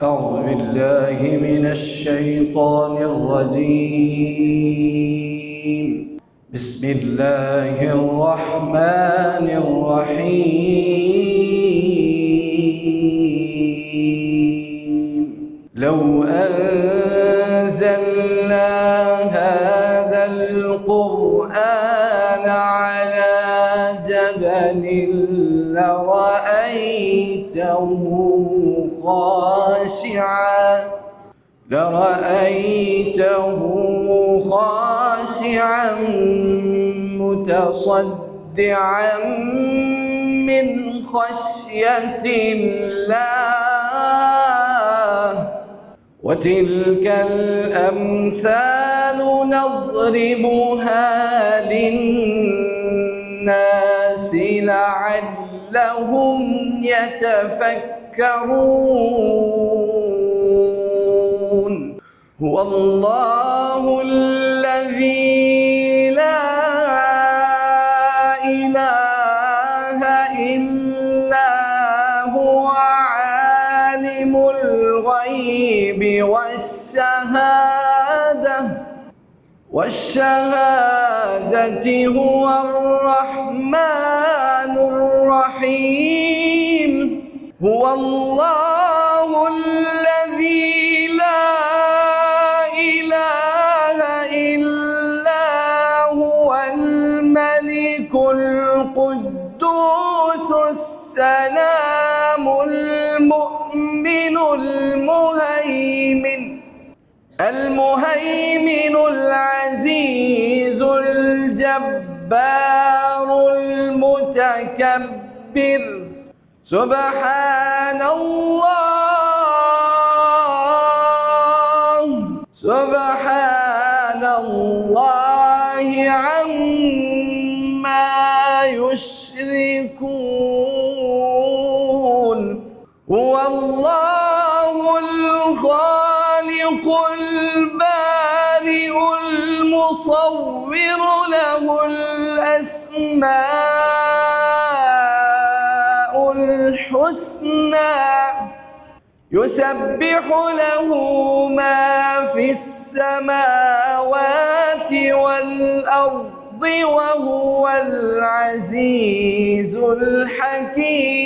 أعوذ بالله من الشيطان الرجيم. بسم الله الرحمن الرحيم. لو أنزلنا هذا القرآن على جبل لرأيته خاشعا متصدعا من خشية الله. وتلك الأمثال نضربها للناس لعلهم يتفكرون. هو الله الذي لا إله إلا هو عالم الغيب والشهادة هو الرحمن الرحيم. هو الله الذي لا إله إلا هو الملك القدوس السلام المؤمن المهيمن العزيز الجبار المتكبر. سبحان الله عما يشركون. هو الله الخالق البارئ المصور له الأسماء الحسنى يسبح له ما في السماوات والأرض وهو العزيز الحكيم.